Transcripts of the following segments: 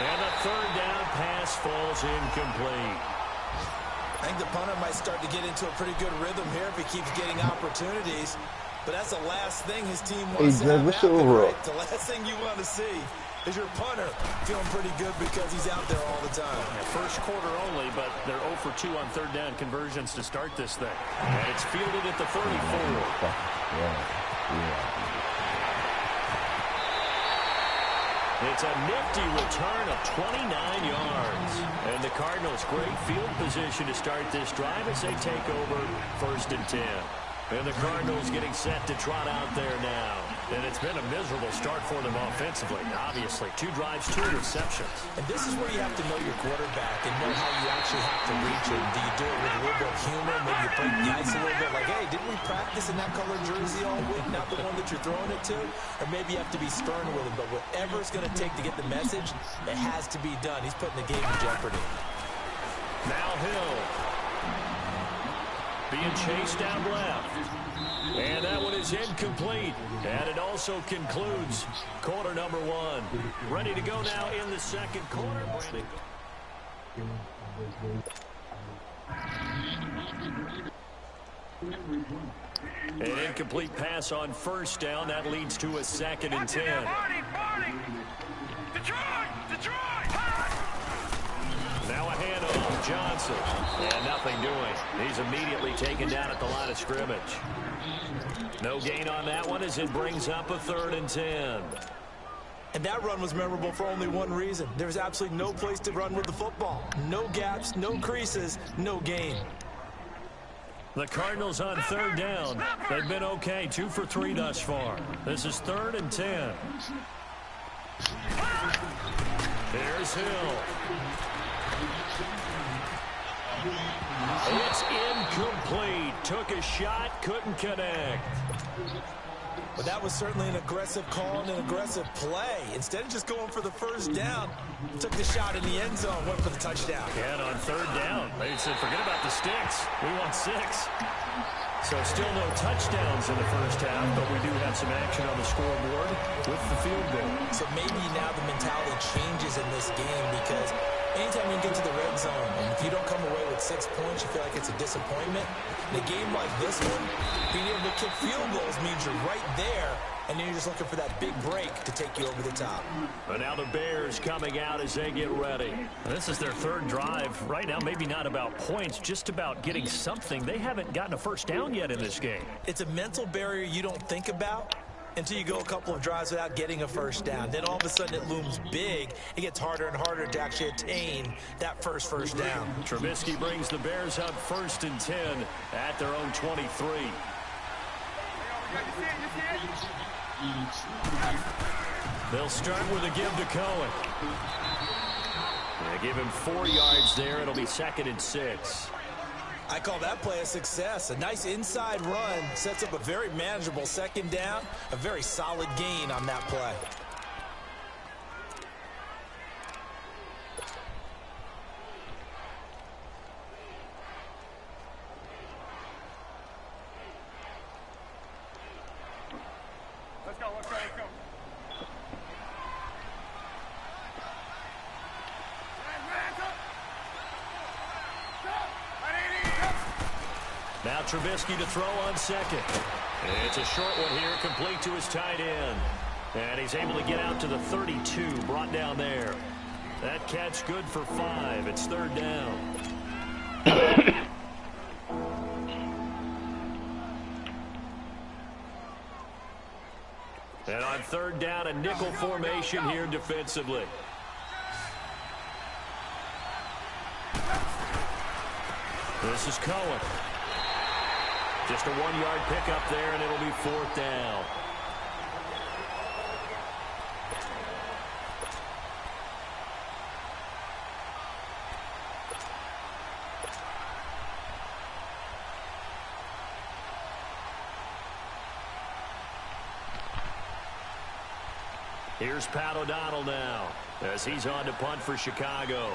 And the third down pass falls incomplete. I think the punter might start to get into a pretty good rhythm here if he keeps getting opportunities. But that's the last thing his team wants to have happen, right? The last thing you want to see is your punter feeling pretty good because he's out there all the time. Yeah, first quarter only, but they're 0 for 2 on third down conversions to start this thing. And it's fielded at the 34. It's a nifty return of 29 yards. And the Cardinals, great field position to start this drive as they take over 1st and 10. And the Cardinals getting set to trot out there now. And it's been a miserable start for them offensively, obviously. 2 drives, 2 interceptions. And this is where you have to know your quarterback and know how you actually have to reach him. Do you do it with a little bit of humor? Maybe you break the ice a little bit like, hey, didn't we practice in that color jersey all week? Not the one that you're throwing it to? Or maybe you have to be stern with him. But whatever it's going to take to get the message, it has to be done. He's putting the game in jeopardy. Now Hill. Being chased down left. And that one is incomplete. And it also concludes quarter number 1. Ready to go now in the second quarter. An incomplete pass on first down. That leads to a 2nd and 10. Now a handoff, Johnson. And nothing doing. He's immediately taken down at the line of scrimmage. No gain on that one as it brings up a 3rd and 10. And that run was memorable for only one reason. There's absolutely no place to run with the football. No gaps, no creases, no gain. The Cardinals on 3rd down. They've been okay, 2 for 3 thus far. This is 3rd and 10. Here's Hill. It's incomplete. Took a shot, couldn't connect. But that was certainly an aggressive call and an aggressive play. Instead of just going for the first down, took the shot in the end zone, went for the touchdown. And on 3rd down, they said, forget about the sticks. We want 6. So still no touchdowns in the first half, but we do have some action on the scoreboard with the field goal. So maybe now the mentality changes in this game because anytime you get to the red zone, and if you don't come away with 6 points, you feel like it's a disappointment. In a game like this one, being able to kick field goals means you're right there, and then you're just looking for that big break to take you over the top. But now the Bears coming out as they get ready. This is their 3rd drive. Right now, maybe not about points, just about getting something. They haven't gotten a first down yet in this game. It's a mental barrier you don't think about until you go a couple of drives without getting a first down. Then all of a sudden it looms big. It gets harder and harder to actually attain that first down. Trubisky brings the Bears up 1st and 10 at their own 23. They'll start with a give to Cohen. They give him 4 yards there. It'll be 2nd and 6. I call that play a success. A nice inside run sets up a very manageable 2nd down. A very solid gain on that play. Let's go. Now Trubisky to throw on 2nd. It's a short one here, complete to his tight end. And he's able to get out to the 32, brought down there. That catch good for 5. It's 3rd down. And on 3rd down, a nickel formation here defensively. This is Cohen. Just a 1-yard pickup there, and it'll be 4th down. Here's Pat O'Donnell now as he's on to punt for Chicago.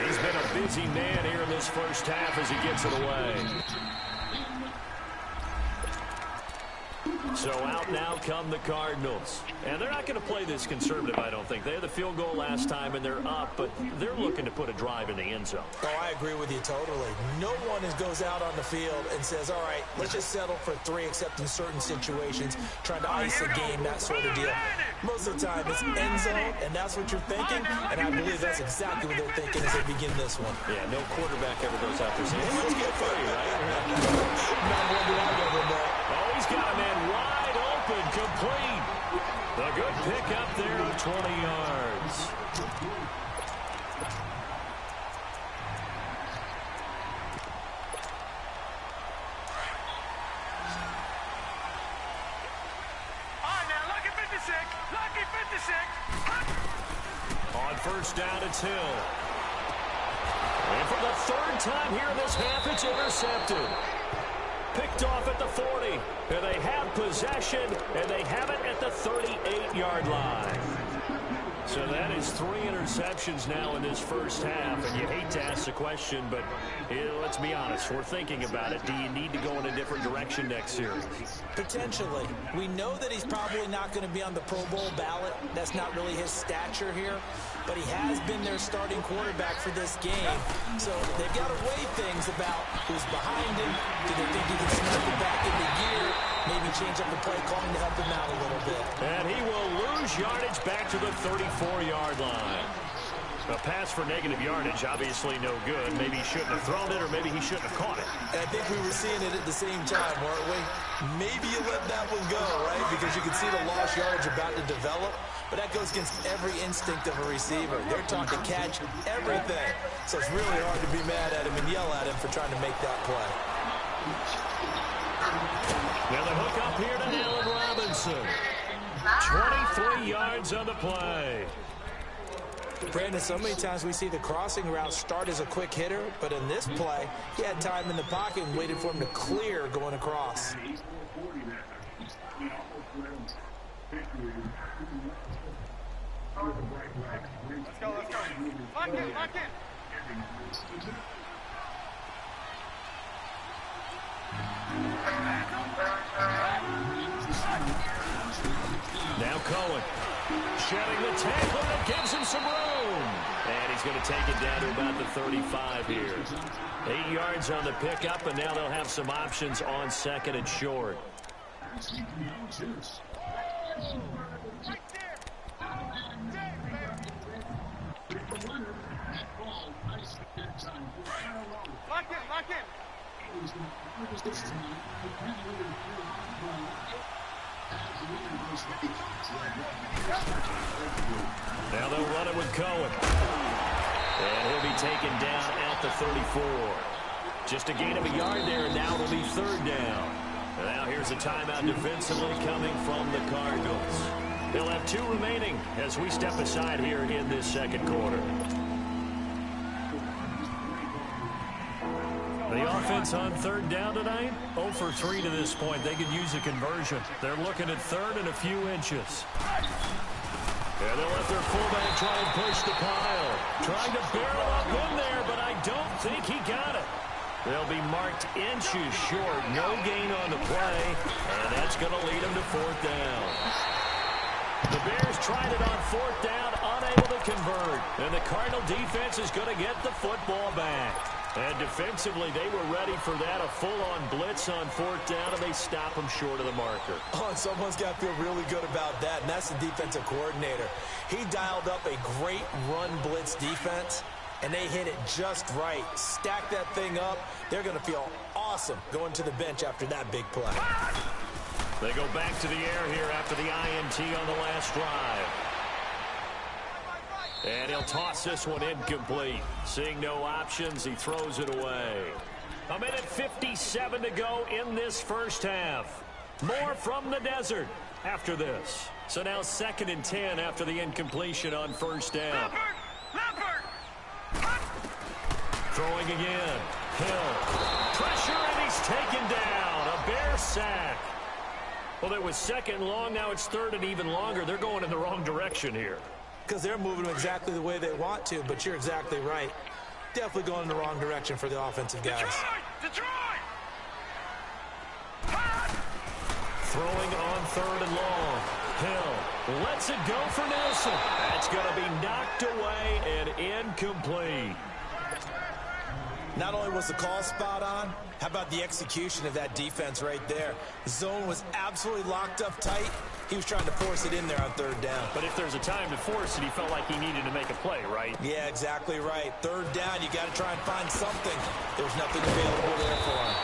He's been a busy man here in this first half as he gets it away. So out now come the Cardinals. And they're not going to play this conservative, I don't think. They had the field goal last time, and they're up, but they're looking to put a drive in the end zone. Oh, I agree with you totally. No one goes out on the field and says, all right, let's just settle for 3, except in certain situations, trying to ice a game, that sort of deal. Most of the time, it's end zone, and that's what you're thinking, and I believe that's exactly what they're thinking as they begin this one. Yeah, no quarterback ever goes out there saying, hey, let's get 3, right? Not one that I've ever met. Oh, he's got a man wide open, complete. A good pick up there of 20 yards. On first down, it's Hill. And for the 3rd time here in this half, it's intercepted. Picked off at the 40. And they have possession, and they have it at the 38-yard line. So that is 3 interceptions now in this first half. And you hate to ask the question, but let's be honest. We're thinking about it. Do you need to go in a different direction next series? Potentially. We know that he's probably not going to be on the Pro Bowl ballot. That's not really his stature here. But he has been their starting quarterback for this game. So they've got to weigh things about who's behind him. Do they think he can snap it back into gear? Maybe change up the play calling to help him out a little bit. And he will lose yardage back to the 34-yard line. A pass for negative yardage, obviously no good. Maybe he shouldn't have thrown it, or maybe he shouldn't have caught it. And I think we were seeing it at the same time, weren't we? Maybe you let that one go, right? Because you can see the lost yardage about to develop. But that goes against every instinct of a receiver. They're taught to catch everything. So it's really hard to be mad at him and yell at him for trying to make that play. Now the hook up here to Allen Robinson. 23 yards on the play. Brandon, so many times we see the crossing route start as a quick hitter, but in this play, he had time in the pocket and waited for him to clear going across. Let's go. Lock in. Now Cohen shedding the tackle that gives him some room. And he's going to take it down to about the 35 here. 8 yards on the pickup, and now they'll have some options on 2nd and short. Lock in. Now they'll run it with Cohen. And he'll be taken down at the 34. Just a gain of a yard there, and now it'll be 3rd down. And now here's a timeout defensively coming from the Cardinals. They'll have 2 remaining as we step aside here in this 2nd quarter. The offense on 3rd down tonight, 0 for 3 to this point. They could use a conversion. They're looking at 3rd and a few inches. And they'll let their fullback try and push the pile. Trying to barrel up in there, but I don't think he got it. They'll be marked inches short. No gain on the play, and that's going to lead them to 4th down. The Bears tried it on 4th down, unable to convert. And the Cardinal defense is going to get the football back. And defensively, they were ready for that, a full-on blitz on 4th down, and they stop them short of the marker. Oh, and someone's got to feel really good about that, and that's the defensive coordinator. He dialed up a great run blitz defense, and they hit it just right. Stack that thing up. They're going to feel awesome going to the bench after that big play. They go back to the air here after the INT on the last drive. And he'll toss this one incomplete. Seeing no options, he throws it away. 1:57 to go in this first half. More from the desert after this. So now 2nd and 10 after the incompletion on 1st down. Throwing again. Hill. Pressure, and he's taken down. A Bear sack. Well, it was 2nd long. Now it's 3rd and even longer. They're going in the wrong direction here. Because they're moving them exactly the way they want to, but you're exactly right. Definitely going in the wrong direction for the offensive guys. Detroit! Throwing on 3rd and long. Hill lets it go for Nelson. That's going to be knocked away and incomplete. Not only was the call spot on, how about the execution of that defense right there? The zone was absolutely locked up tight. He was trying to force it in there on 3rd down. But if there's a time to force it, he felt like he needed to make a play, right? Yeah, exactly right. 3rd down, you got to try and find something. There's nothing available there for him.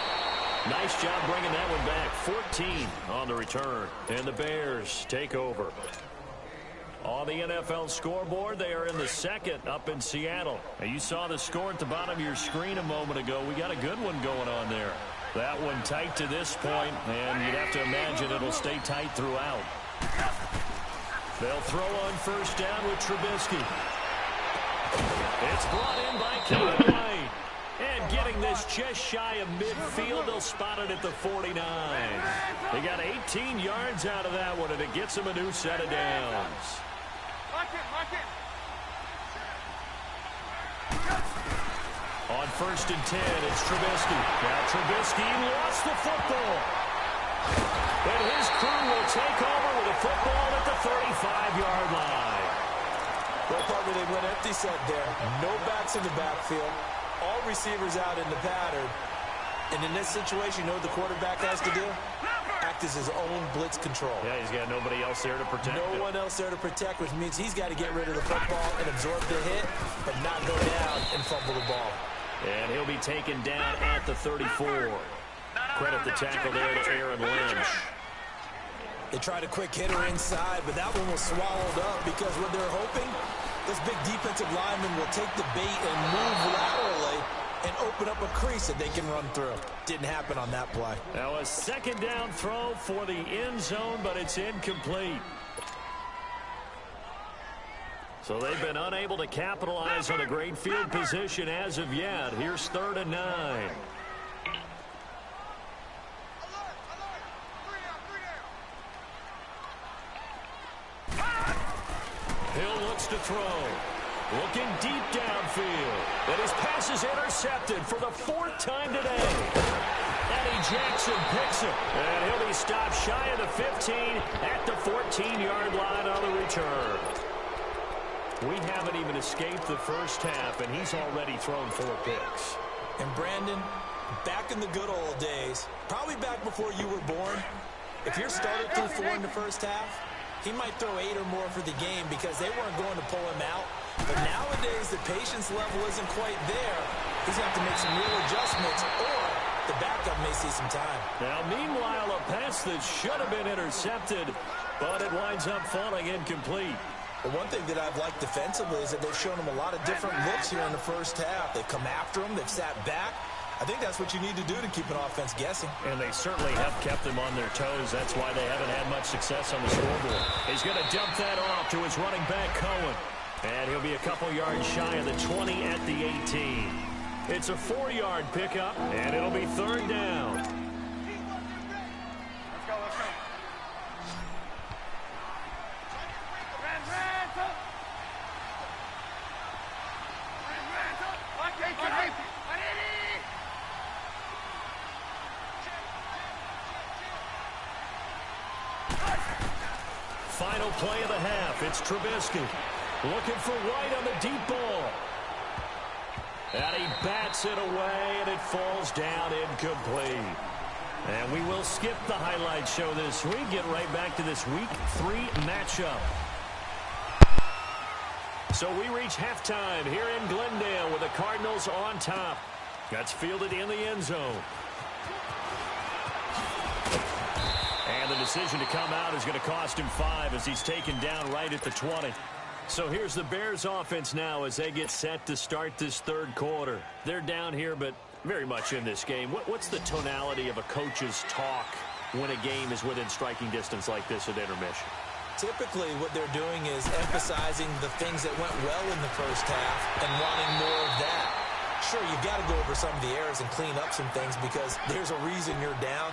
Nice job bringing that one back. 14 on the return. And the Bears take over. On the NFL scoreboard, they are in the 2nd up in Seattle. And you saw the score at the bottom of your screen a moment ago. We got a good one going on there. That one tight to this point, and you'd have to imagine it'll stay tight throughout. They'll throw on 1st down with Trubisky. It's brought in by Kevin White. And getting this just shy of midfield, they'll spot it at the 49. They got 18 yards out of that one, and it gets them a new set of downs. Lock it. On 1st and 10, it's Trubisky. Now Trubisky lost the football. And his crew will take over with the football at the 35-yard line. Well, partner, they went empty set there. No backs in the backfield. All receivers out in the pattern. And in this situation, you know what the quarterback has to do? Act as his own blitz control. Yeah, he's got nobody else there to protect him. No one else there to protect, which means he's got to get rid of the football and absorb the hit, but not go down and fumble the ball. And he'll be taken down at the 34. Credit the tackle there to Aaron Lynch. They tried a quick hitter inside, but that one was swallowed up because what they're hoping, this big defensive lineman will take the bait and move laterally and open up a crease that they can run through. Didn't happen on that play. Now a 2nd down throw for the end zone, but it's incomplete. So they've been unable to capitalize on a great field position as of yet. Here's 3rd and 9. Hill looks to throw. Looking deep downfield. And his pass is intercepted for the 4th time today. Eddie Jackson picks it. And he'll be stopped shy of the 15 at the 14-yard line on the return. We haven't even escaped the first half, and he's already thrown 4 picks. And Brandon, back in the good old days, probably back before you were born, if your starter threw 4 in the first half, he might throw 8 or more for the game because they weren't going to pull him out. But nowadays, the patience level isn't quite there. He's going to have to make some real adjustments, or the backup may see some time. Now, meanwhile, a pass that should have been intercepted, but it winds up falling incomplete. But one thing that I've liked defensively is that they've shown him a lot of different looks here in the first half. They've come after him. They've sat back. I think that's what you need to do to keep an offense guessing. And they certainly have kept them on their toes. That's why they haven't had much success on the scoreboard. He's going to dump that off to his running back, Cohen. And he'll be a couple yards shy of the 20 at the 18. It's a 4-yard pickup, and it'll be 3rd down. Let's go. Final play of the half. It's Trubisky looking for White on the deep ball. And he bats it away, and it falls down incomplete. And we will skip the highlight show this week. Get right back to this Week 3 matchup. So we reach halftime here in Glendale with the Cardinals on top. That's fielded in the end zone. And the decision to come out is going to cost him 5 as he's taken down right at the 20. So here's the Bears offense now as they get set to start this 3rd quarter. They're down here, but very much in this game. What's the tonality of a coach's talk when a game is within striking distance like this at intermission? Typically, what they're doing is emphasizing the things that went well in the first half and wanting more of that. Sure, you've got to go over some of the errors and clean up some things because there's a reason you're down.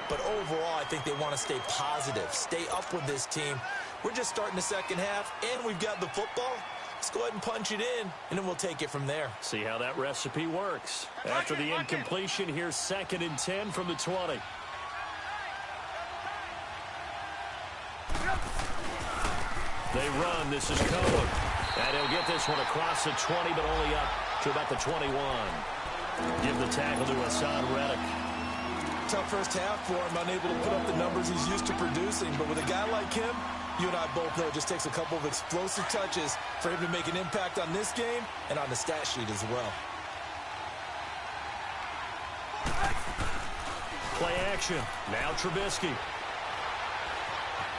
But overall, I think they want to stay positive, stay up with this team. We're just starting the second half, and we've got the football. Let's go ahead and punch it in, and then we'll take it from there. See how that recipe works. After the incompletion, here's 2nd and 10 from the 20. They run. This is Cohen. And he'll get this one across the 20, but only up to about the 21. Give the tackle to Hassan Reddick. Tough first half for him, unable to put up the numbers he's used to producing. But with a guy like him, you and I both know it just takes a couple of explosive touches for him to make an impact on this game and on the stat sheet as well. Play action. Now Trubisky.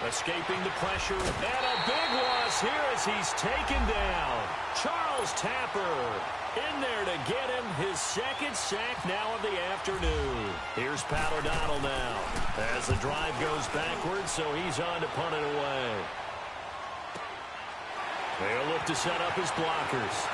Escaping the pressure. And a big loss here as he's taken down. Charles Tapper in there to get him his 2nd sack now of the afternoon. Here's Pat O'Donnell now as the drive goes backwards, so he's on to punt it away. They'll look to set up his blockers.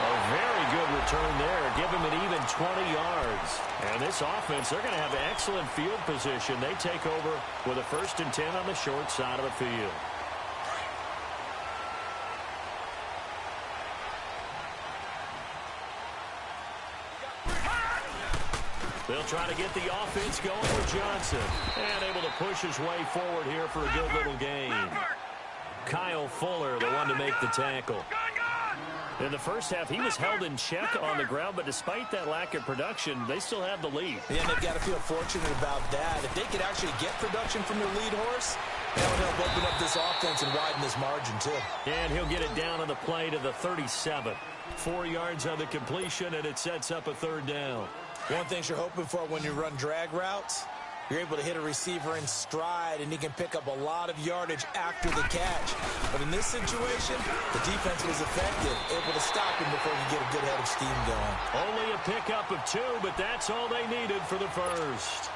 A very good return there. Give him an even 20 yards. And this offense, they're going to have excellent field position. They take over with a 1st and 10 on the short side of the field. They'll try to get the offense going with Johnson. And able to push his way forward here for a good little gain. Kyle Fuller, the one to make the tackle. In the first half, he was held in check on the ground, but despite that lack of production, they still have the lead. Yeah, and they've got to feel fortunate about that. If they could actually get production from their lead horse, that would help open up this offense and widen this margin, too. And he'll get it down on the play to the 37. 4 yards on the completion, and it sets up a 3rd down. One thing you're hoping for when you run drag routes, you're able to hit a receiver in stride, and he can pick up a lot of yardage after the catch. But in this situation, the defense was effective, able to stop him before he get a good head of steam going. Only a pickup of 2, but that's all they needed for the first.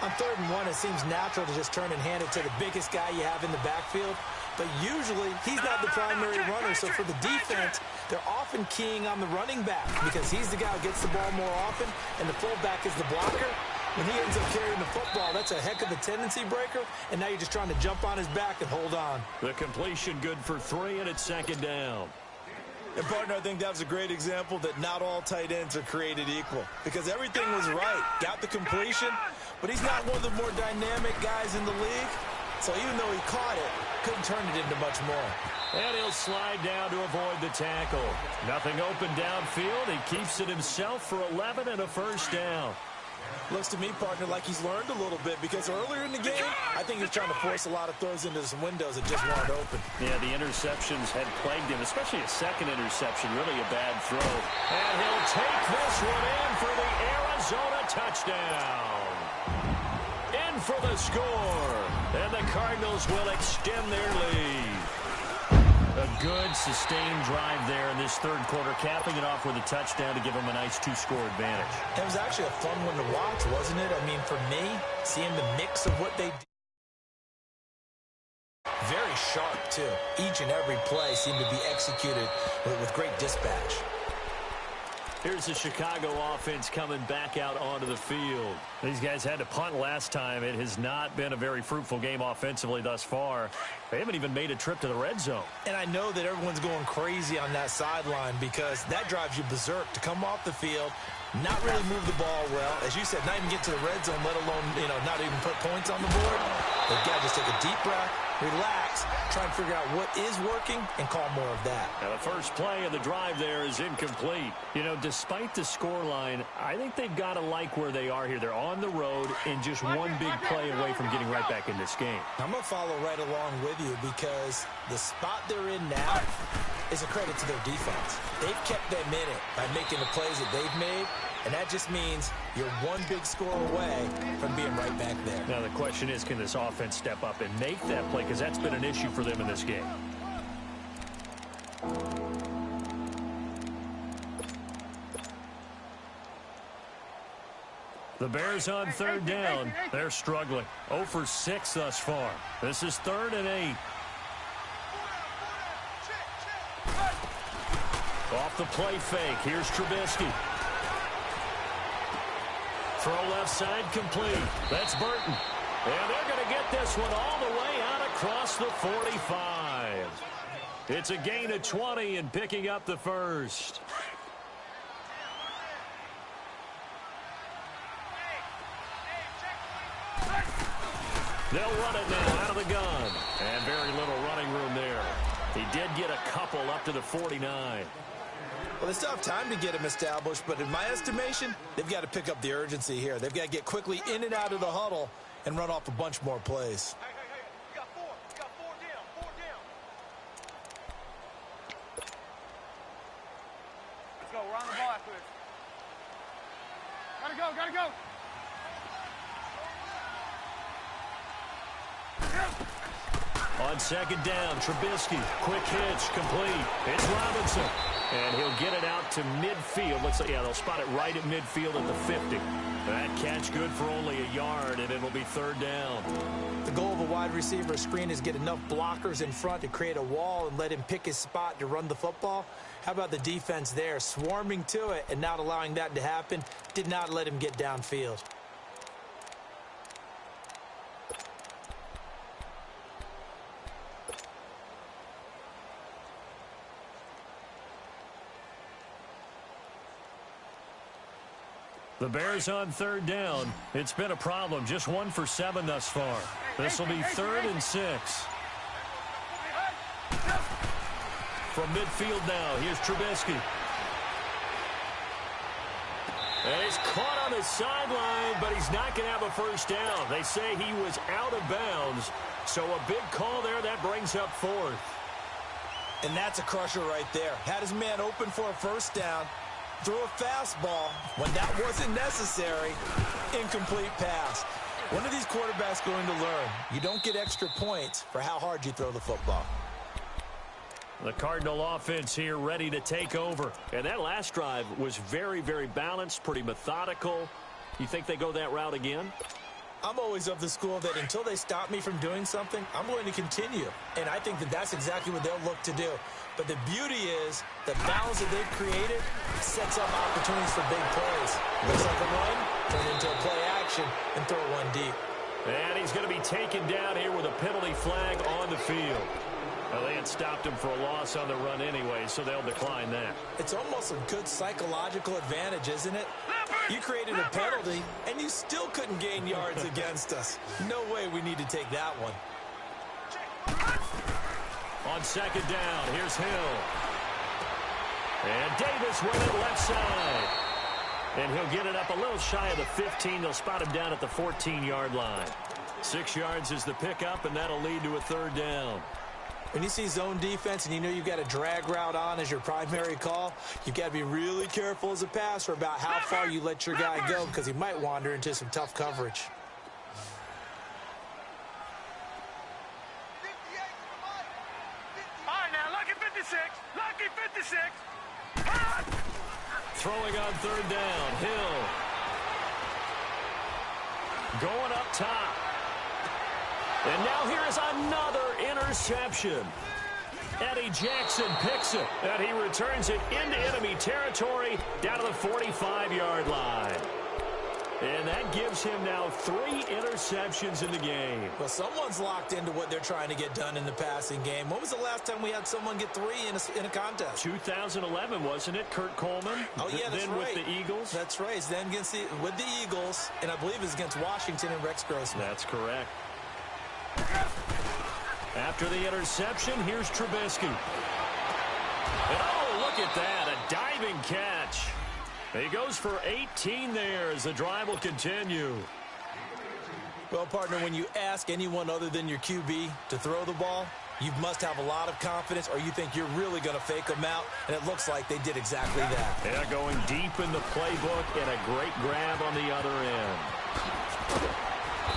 On 3rd and 1, it seems natural to just turn and hand it to the biggest guy you have in the backfield. But usually, he's not the primary runner. So for the defense, they're often keying on the running back because he's the guy who gets the ball more often, and the fullback is the blocker. When he ends up carrying the football, that's a heck of a tendency breaker, and now you're just trying to jump on his back and hold on. The completion good for 3, and it's 2nd down. And, partner, I think that was a great example that not all tight ends are created equal because everything was right. Got the completion, but he's not one of the more dynamic guys in the league. So even though he caught it, couldn't turn it into much more. And he'll slide down to avoid the tackle. Nothing open downfield. He keeps it himself for 11 and a 1st down. Looks to me, partner, like he's learned a little bit because earlier in the game, I think he's trying to force a lot of throws into some windows that just weren't open. Yeah, the interceptions had plagued him, especially a 2nd interception, really a bad throw. And he'll take this one in for the Arizona touchdown. In for the score. And the Cardinals will extend their lead. A good, sustained drive there in this 3rd quarter, capping it off with a touchdown to give them a nice 2-score advantage. It was actually a fun one to watch, wasn't it? I mean, for me, seeing the mix of what they did. Very sharp, too. Each and every play seemed to be executed with great dispatch. Here's the Chicago offense coming back out onto the field. These guys had to punt last time. It has not been a very fruitful game offensively thus far. They haven't even made a trip to the red zone. And I know that everyone's going crazy on that sideline because that drives you berserk to come off the field, not really move the ball well. As you said, not even get to the red zone, let alone, not even put points on the board. They've got to just take a deep breath, relax, try and figure out what is working, and call more of that. Now the first play of the drive there is incomplete. Despite the scoreline, I think they've got to like where they are here. They're on the road and just one big play away from getting right back in this game. I'm going to follow right along with you because the spot they're in now is a credit to their defense. They've kept them in it by making the plays that they've made, and that just means you're one big score away from being right back there. Now the question is, can this offense step up and make that play? Because that's been an issue for them in this game. The Bears on 3rd down. They're struggling. 0 for 6 thus far. This is 3rd and 8. Off the play fake. Here's Trubisky. Throw left side complete. That's Burton. And they're going to get this one all the way out across the 45. drive. It's a gain of 20 and picking up the first. They'll run it now out of the gun. And very little running room there. He did get a couple up to the 49. Well, they still have time to get him established, but in my estimation, they've got to pick up the urgency here. They've got to get quickly in and out of the huddle and run off a bunch more plays. Hey, you got four. You got four down. Let's go. We're on the ball after this. Gotta go. On second down, Trubisky, quick hitch, complete. It's Robinson, and he'll get it out to midfield. Looks like, yeah, they'll spot it right at midfield at the 50. That catch good for only a yard, and it'll be third down. The goal of a wide receiver screen is get enough blockers in front to create a wall and let him pick his spot to run the football. How about the defense there, swarming to it and not allowing that to happen? Did not let him get downfield. The Bears on third down. It's been a problem. Just 1 for 7 thus far. This will be 3rd and 6. From midfield now, here's Trubisky. And he's caught on the sideline, but he's not going to have a first down. They say he was out of bounds, so a big call there. That brings up 4th. And that's a crusher right there. Had his man open for a first down. Threw a fastball when that wasn't necessary. Incomplete pass. One of these quarterbacks going to learn. You don't get extra points for how hard you throw the football. The Cardinal offense here ready to take over. And that last drive was very, very balanced, pretty methodical. You think they go that route again? I'm always of the school that until they stop me from doing something, I'm going to continue. And I think that that's exactly what they'll look to do. But the beauty is the balance that they've created sets up opportunities for big plays. Looks like a run, turn into a play action, and throw one deep. And he's going to be taken down here with a penalty flag on the field. Well, they had stopped him for a loss on the run anyway, so they'll decline that. It's almost a good psychological advantage, isn't it? You created a penalty, and you still couldn't gain yards against us. No way we need to take that one. On second down, here's Hill. And Davis with it left side. And he'll get it up a little shy of the 15. They'll spot him down at the 14-yard line. 6 yards is the pickup, and that'll lead to a third down. When you see zone defense and you know you've got a drag route on as your primary call, you've got to be really careful as a passer about how far you let your guy go because he might wander into some tough coverage. All right, now, lucky 56. Lucky 56. Throwing on third down, Hill. Going up top. And now here is another interception. Eddie Jackson picks it, and he returns it into enemy territory down to the 45-yard line. And that gives him now 3 interceptions in the game. Well, someone's locked into what they're trying to get done in the passing game. When was the last time we had someone get 3 in a contest? 2011, wasn't it? Kurt Coleman. Oh, yeah, that's then right. with the Eagles. That's right. It's then with the Eagles, and I believe it's against Washington and Rex Grossman. That's correct. After the interception, here's Trubisky. And oh, look at that, a diving catch. He goes for 18 there as the drive will continue. Well, partner, when you ask anyone other than your QB to throw the ball, you must have a lot of confidence or you think you're really going to fake them out, and it looks like they did exactly that. Yeah, going deep in the playbook and a great grab on the other end.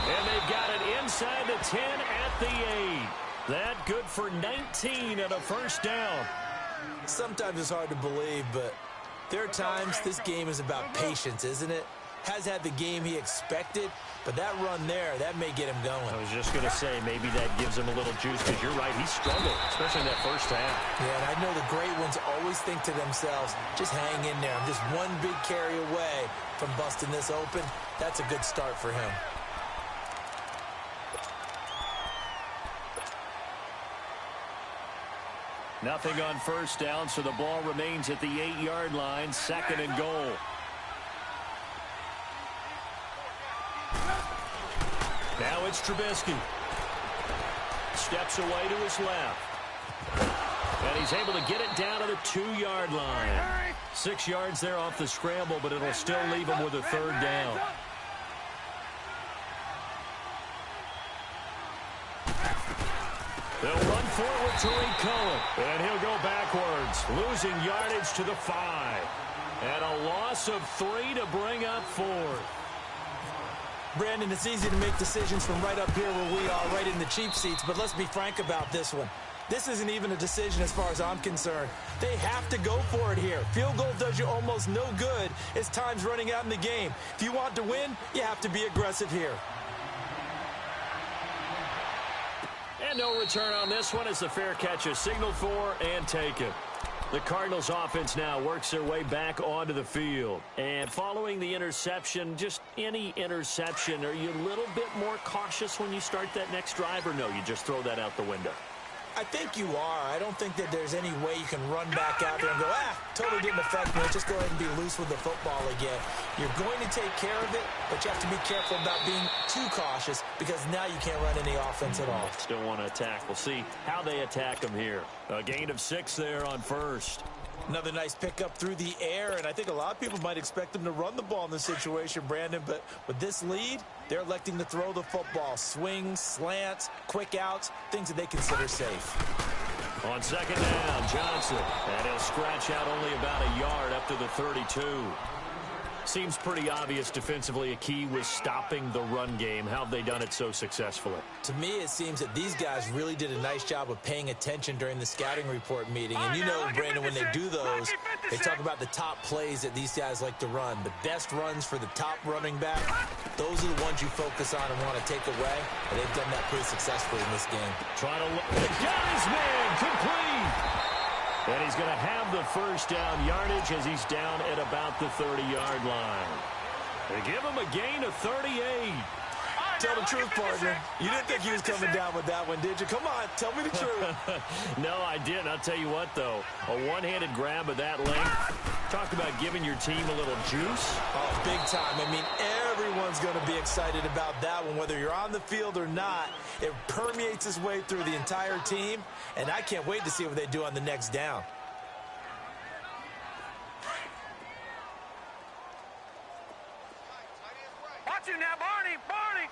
And they've got it inside the 10 at the 8. That good for 19 and a first down. Sometimes it's hard to believe, but there are times this game is about patience, isn't it? Has had the game he expected, but that run there, that may get him going. I was just going to say, maybe that gives him a little juice, because you're right, he struggled, especially in that first half. Yeah, and I know the great ones always think to themselves, just hang in there. I'm just one big carry away from busting this open. That's a good start for him. Nothing on first down, so the ball remains at the 8-yard line, 2nd and goal. Now it's Trubisky. Steps away to his left. And he's able to get it down to the 2-yard line. 6 yards there off the scramble, but it'll still leave him with a 3rd down. They'll run for it with Tariq Cohen. And he'll go backwards, losing yardage to the 5. And a loss of 3 to bring up 4th. Brandon, it's easy to make decisions from right up here where we are, right in the cheap seats, but let's be frank about this one. This isn't even a decision as far as I'm concerned. They have to go for it here. Field goal does you almost no good as time's running out in the game. If you want to win, you have to be aggressive here. And no return on this one as the fair catch is signaled for and taken. The Cardinals offense now works their way back onto the field. And following the interception, just any interception, are you a little bit more cautious when you start that next drive, or no, you just throw that out the window? I think you are. I don't think that there's any way you can run back out there and go, totally didn't affect me. Just go ahead and be loose with the football again. You're going to take care of it, but you have to be careful about being too cautious because now you can't run any offense at all. Still want to attack. We'll see how they attack them here. A gain of 6 there on first. Another nice pickup through the air, and I think a lot of people might expect them to run the ball in this situation, Brandon, but with this lead, they're electing to throw the football. Swings, slants, quick outs, things that they consider safe. On 2nd down, Johnson, and he'll scratch out only about a yard up to the 32. Seems pretty obvious defensively a key was stopping the run game. How have they done it so successfully? To me, it seems that these guys really did a nice job of paying attention during the scouting report meeting. And you know, Brandon, when they do those, they talk about the top plays that these guys like to run. The best runs for the top running back, those are the ones you focus on and want to take away. And they've done that pretty successfully in this game. Trying to look. Got his man complete. And he's going to have the first down yardage as he's down at about the 30-yard line. They give him a gain of 38. Tell the truth, partner. You didn't think he was coming down with that one, did you? Come on, tell me the truth. No, I didn't. I'll tell you what, though. A one-handed grab of that length. Talk about giving your team a little juice. Oh, big time. I mean, everyone's going to be excited about that one, whether you're on the field or not. It permeates its way through the entire team, and I can't wait to see what they do on the next down. Watch him now, Barney! Barney!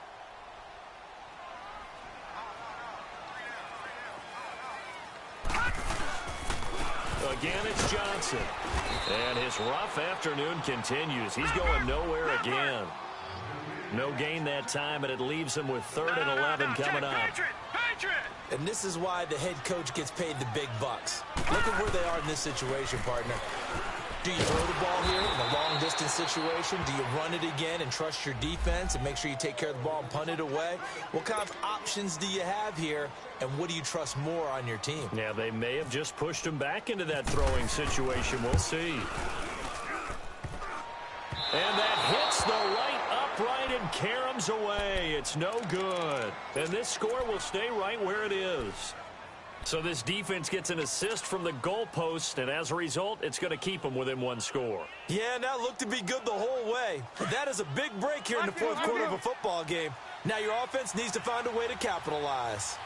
Again, it's Johnson. And his rough afternoon continues. He's going nowhere again. No gain that time, and it leaves him with 3rd and 11 coming up. And this is why the head coach gets paid the big bucks. Look at where they are in this situation, partner. Do you throw the ball here in a long-distance situation? Do you run it again and trust your defense and make sure you take care of the ball and punt it away? What kind of options do you have here, and what do you trust more on your team? Yeah, they may have just pushed him back into that throwing situation. We'll see. And that hits the right upright and caroms away. It's no good. And this score will stay right where it is. So this defense gets an assist from the goalpost, and as a result, it's going to keep them within 1 score. Yeah, that looked to be good the whole way. But that is a big break here in the 4th quarter of a football game. Now your offense needs to find a way to capitalize.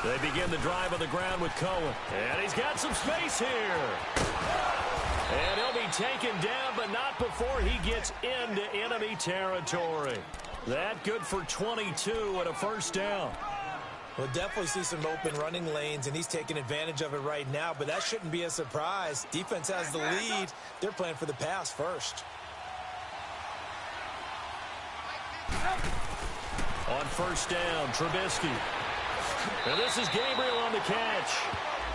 They begin the drive on the ground with Cohen. And he's got some space here. And he'll be taken down, but not before he gets into enemy territory. That good for 22 and a first down. We'll definitely see some open running lanes, and he's taking advantage of it right now, but that shouldn't be a surprise. Defense has the lead. They're playing for the pass first. On first down, Trubisky. And this is Gabriel on the catch.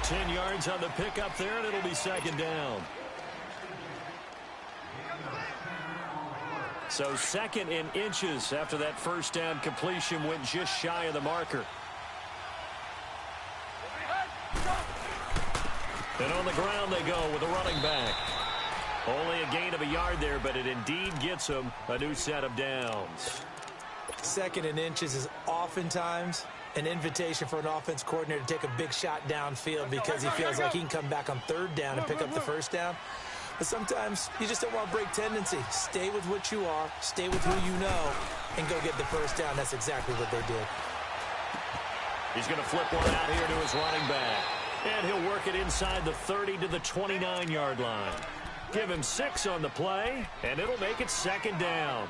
10 yards on the pickup there, and it'll be 2nd down. So 2nd in inches after that first down completion went just shy of the marker. And on the ground they go with a running back. Only a gain of a yard there, but it indeed gets them a new set of downs. 2nd in inches is oftentimes an invitation for an offense coordinator to take a big shot downfield because he feels like he can come back on third down and pick up the first down. But sometimes you just don't want to break tendency. Stay with what you are, stay with who you know, and go get the first down. That's exactly what they did. He's going to flip one out here to his running back. And he'll work it inside the 30 to the 29-yard line. Give him 6 on the play, and it'll make it second down.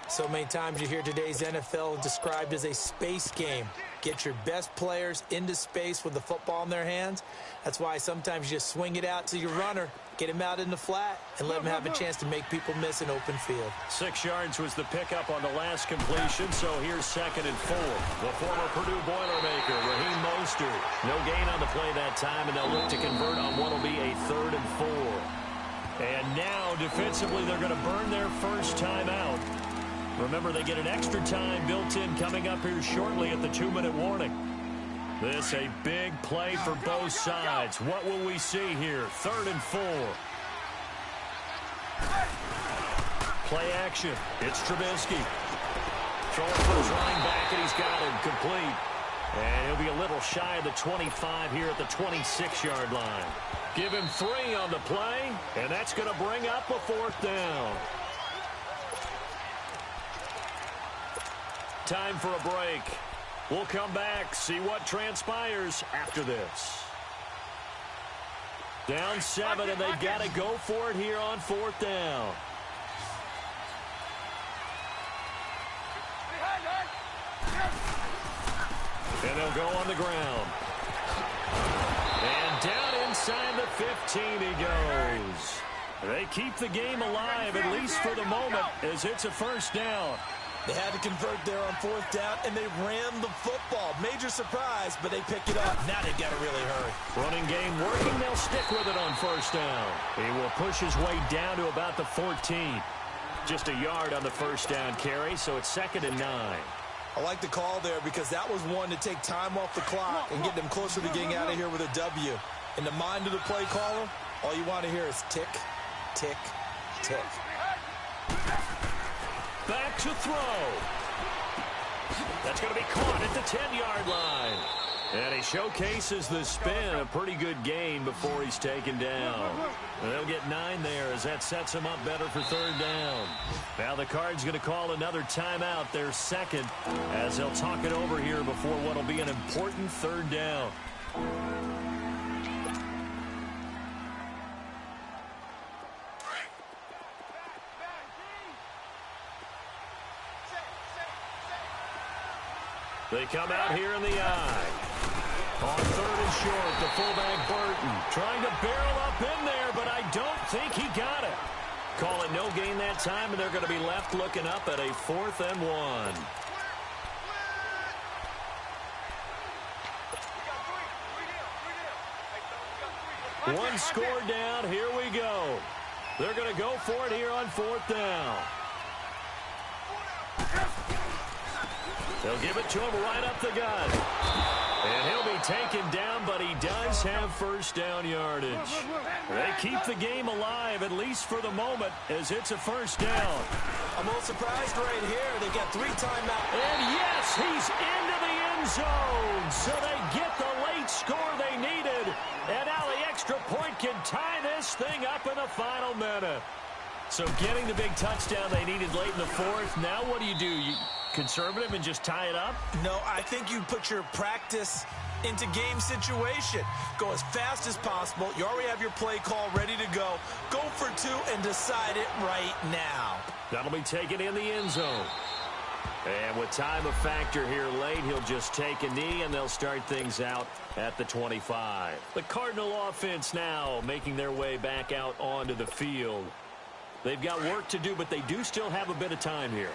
So many times you hear today's NFL described as a space game. Get your best players into space with the football in their hands. That's why sometimes you just swing it out to your runner, get him out in the flat, and let him have a chance to make people miss an open field. 6 yards was the pickup on the last completion, so here's 2nd and 4. The former Purdue Boilermaker, Raheem Mostert. No gain on the play that time, and they'll look to convert on what will be a 3rd and 4. And now, defensively, they're going to burn their first timeout. Remember, they get an extra time built in coming up here shortly at the 2-minute warning. This a big play for both sides. What will we see here? 3rd and 4. Play action. It's Trubisky. Throwing for his running back, and he's got him complete. And he'll be a little shy of the 25 here at the 26-yard line. Give him 3 on the play, and that's going to bring up a 4th down. Time for a break. We'll come back, see what transpires after this. Down 7, and they've got to go for it here on 4th down. And they'll go on the ground. And down inside the 15 he goes. They keep the game alive, at least for the moment, as it's a 1st down. They had to convert there on 4th down, and they ran the football. Major surprise, but they pick it up. Now they've got to really hurry. Running game working. They'll stick with it on 1st down. He will push his way down to about the 14. Just a yard on the 1st down carry, so it's 2nd and 9. I like the call there because that was one to take time off the clock and get them closer to getting out of here with a W. In the mind of the play caller, all you want to hear is tick, tick, tick. Back to throw. That's going to be caught at the 10-yard line. And he showcases the spin. A pretty good gain before he's taken down. And they'll get 9 there as that sets him up better for 3rd down. Now the Cards going to call another timeout, their 2nd, as they'll talk it over here before what will be an important 3rd down. They come out here in the eye. On 3rd and short, the fullback Burton trying to barrel up in there, but I don't think he got it. Call it no gain that time, and they're going to be left looking up at a 4th and 1. One score down. Here we go. They're going to go for it here on 4th down. They'll give it to him right up the gut. And he'll be taken down, but he does have 1st down yardage. They keep the game alive, at least for the moment, as it's a 1st down. I'm a little surprised right here. They got 3 timeouts. And yes, he's into the end zone. So they get the late score they needed. And now the extra point can tie this thing up in the final minute. So getting the big touchdown they needed late in the 4th. Now what do? You conservative and just tie it up? No, I think you put your practice into game situation. Go as fast as possible. You already have your play call ready to go. Go for 2 and decide it right now. That'll be taken in the end zone. And with time a factor here late, he'll just take a knee, and they'll start things out at the 25. The Cardinal offense now making their way back out onto the field. They've got work to do, but they do still have a bit of time here.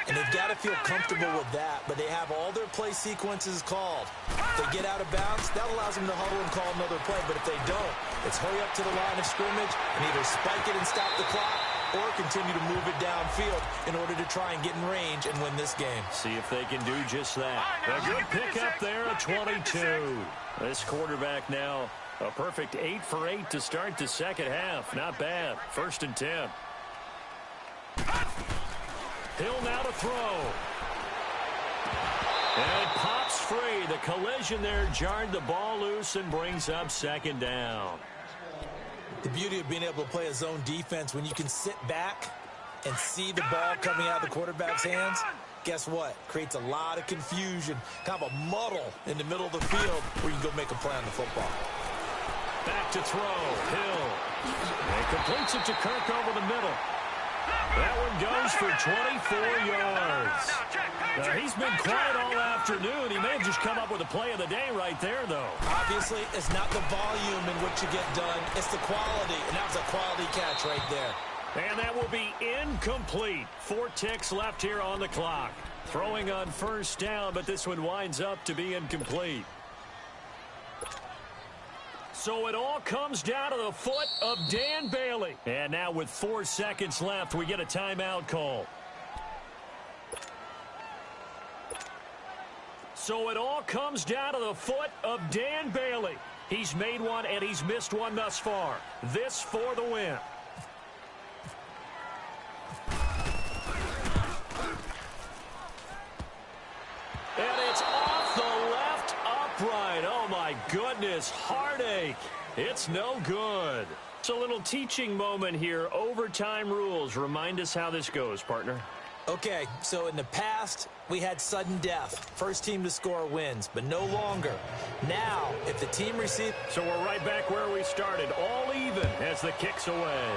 And they've got to feel comfortable with that, but they have all their play sequences called. If they get out of bounds, that allows them to huddle and call another play. But if they don't, it's hurry up to the line of scrimmage and either spike it and stop the clock or continue to move it downfield in order to try and get in range and win this game. See if they can do just that. A good pickup there at 22. This quarterback now a perfect 8 for 8 to start the second half. Not bad. 1st and 10. Hill now to throw. And it pops free. The collision there jarred the ball loose and brings up second down. The beauty of being able to play a zone defense when you can sit back and see the ball coming out of the quarterback's hands, guess what? Creates a lot of confusion, kind of a muddle in the middle of the field where you can go make a play on the football. Back to throw. Hill. And completes it to Kirk over the middle. That one goes for 24 yards. Now, he's been quiet all afternoon. He may have just come up with a play of the day right there, though. Obviously, it's not the volume in which you get done. It's the quality, and that was a quality catch right there. And that will be incomplete. 4 ticks left here on the clock. Throwing on first down, but this one winds up to be incomplete. So it all comes down to the foot of Dan Bailey. And now with 4 seconds left, we get a timeout call. So it all comes down to the foot of Dan Bailey. He's made one and he's missed one thus far. This for the win. And it's off the left upright. Oh, my goodness. Heartache. It's no good. It's a little teaching moment here. Overtime rules. Remind us how this goes, partner. Okay, so in the past, we had sudden death. First team to score wins, but no longer. Now, if the team receives... So we're right back where we started. All even as the kick's away.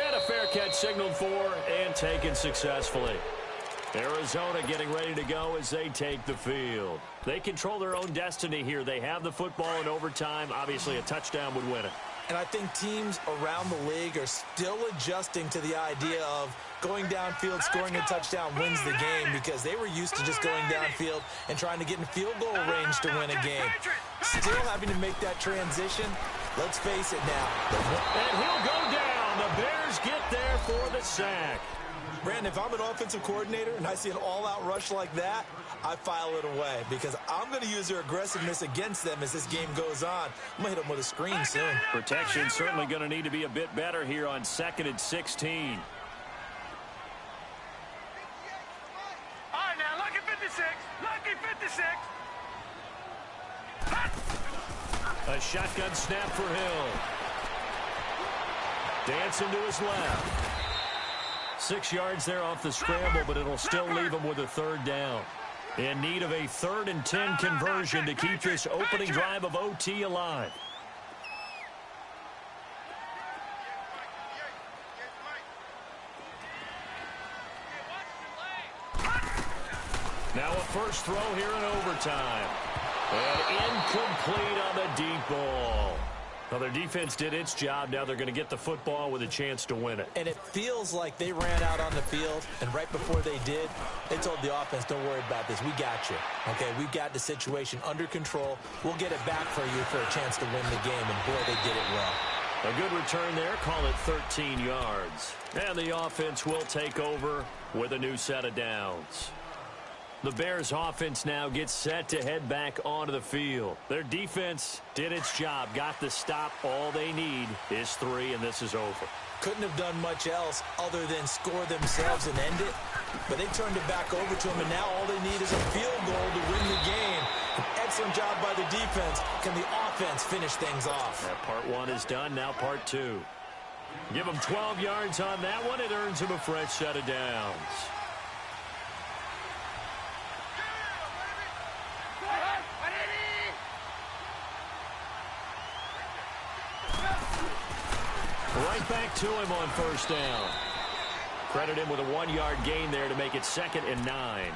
And a fair catch signaled for and taken successfully. Arizona getting ready to go as they take the field. They control their own destiny here. They have the football in overtime. Obviously, a touchdown would win it. And I think teams around the league are still adjusting to the idea of going downfield, scoring a touchdown wins the game, because they were used to just going downfield and trying to get in field goal range to win a game. Still having to make that transition. Let's face it now. And he'll go down. The Bears get there for the sack. Brandon, if I'm an offensive coordinator and I see an all-out rush like that, I file it away because I'm going to use their aggressiveness against them as this game goes on. I'm going to hit them with a screen soon. Protection certainly going to need to be a bit better here on 2nd and 16. All right, now, lucky 56. Lucky 56. A shotgun snap for Hill. Dancing to his left. 6 yards there off the scramble, but it'll still leave him with a 3rd down. In need of a 3rd and 10 conversion to keep this opening drive of OT alive. Now a first throw here in overtime. And incomplete on the deep ball. Well, their defense did its job. Now they're going to get the football with a chance to win it. And it feels like they ran out on the field, and right before they did, they told the offense, don't worry about this. We got you. Okay, we've got the situation under control. We'll get it back for you for a chance to win the game, and boy, they did it well. A good return there. Call it 13 yards. And the offense will take over with a new set of downs. The Bears offense now gets set to head back onto the field. Their defense did its job, got the stop. All they need is 3, and this is over. Couldn't have done much else other than score themselves and end it. But they turned it back over to them, and now all they need is a field goal to win the game. An excellent job by the defense. Can the offense finish things off? That part 1 is done. Now part 2. Give them 12 yards on that one. It earns them a fresh set of downs. Right back to him on first down. Credit him with a 1-yard gain there to make it 2nd and 9.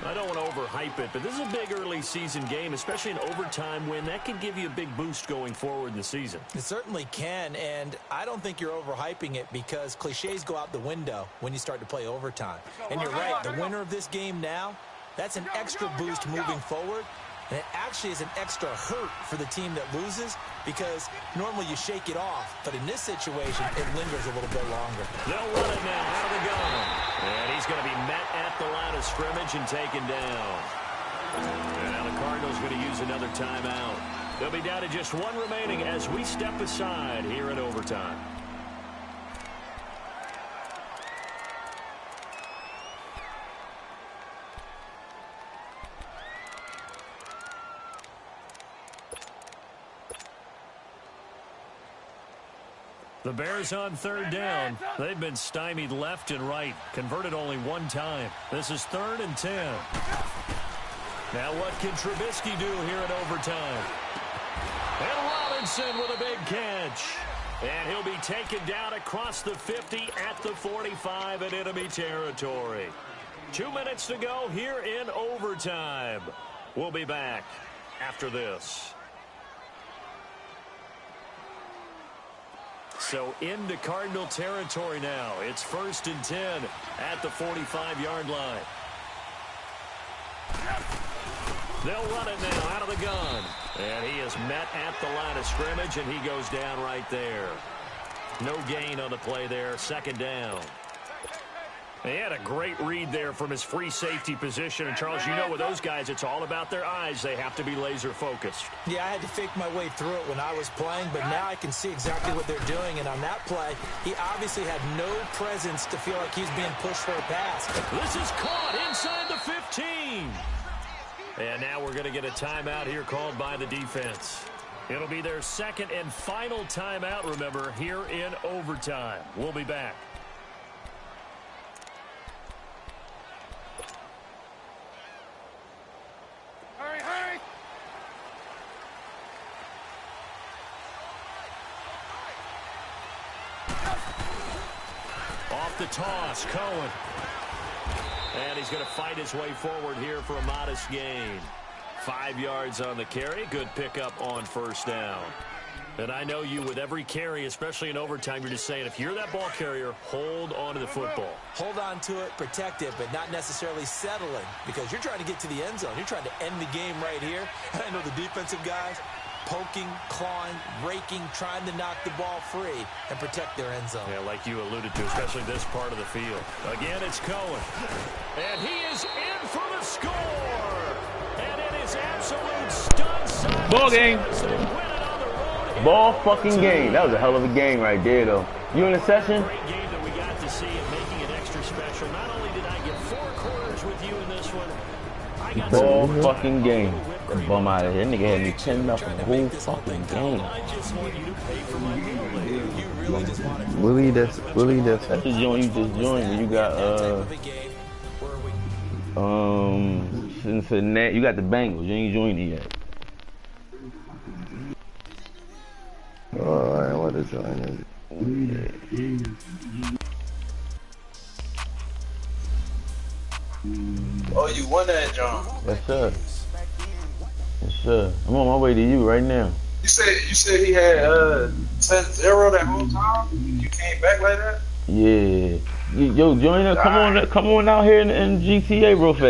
I don't want to overhype it, but this is a big early season game, especially an overtime win. That can give you a big boost going forward in the season. It certainly can, and I don't think you're overhyping it because cliches go out the window when you start to play overtime. And you're right, the winner of this game now, that's an extra boost moving forward. And it actually is an extra hurt for the team that loses because normally you shake it off. But in this situation, it lingers a little bit longer. They'll run it now out of the gun. And he's going to be met at the line of scrimmage and taken down. And now the Cardinals going to use another timeout. They'll be down to just 1 remaining as we step aside here in overtime. The Bears on third down. They've been stymied left and right. Converted only one time. This is 3rd and 10. Now what can Trubisky do here in overtime? And Robinson with a big catch. And he'll be taken down across the 50 at the 45 in enemy territory. 2 minutes to go here in overtime. We'll be back after this. So into Cardinal territory now. It's 1st and 10 at the 45-yard line. They'll run it now out of the gun. And he is met at the line of scrimmage, and he goes down right there. No gain on the play there. 2nd down. He had a great read there from his free safety position. And, Charles, you know with those guys, it's all about their eyes. They have to be laser-focused. Yeah, I had to fake my way through it when I was playing, but now I can see exactly what they're doing. And on that play, he obviously had no presence to feel like he's being pushed for a pass. This is caught inside the 15. And now we're going to get a timeout here called by the defense. It'll be their 2nd and final timeout, remember, here in overtime. We'll be back. Hurry, hurry! Off the toss, Cohen. And he's going to fight his way forward here for a modest gain. 5 yards on the carry. Good pickup on 1st down. And I know you, with every carry, especially in overtime, you're just saying, if you're that ball carrier, hold on to the football. Hold on to it, protect it, but not necessarily settling, because you're trying to get to the end zone. You're trying to end the game right here. And I know the defensive guys poking, clawing, raking, trying to knock the ball free and protect their end zone. Yeah, like you alluded to, especially this part of the field. Again, it's Cohen. And he is in for the score. And it is absolute stud. Ball game. Ball fucking game. That was a hell of a game right there, though. You in the session? Great game that we got to see and making it extra special. Not only did I get 4 quarters with you in this one, I got ball fucking game. That bum out of here. That nigga had me 10 nothing the whole fucking game. I just want you to pay for my game. Willie, that's the joint you just joined. When you got Cincinnati, you got the Bengals. You ain't joined it yet. Alright, what is join it? Oh, you won that, John? Yes, sir. Yes, sir. I'm on my way to you right now. You said he had 10-0 that whole time? You came back like that? Yeah. Yo, join us. Come on out here in GTA real fast.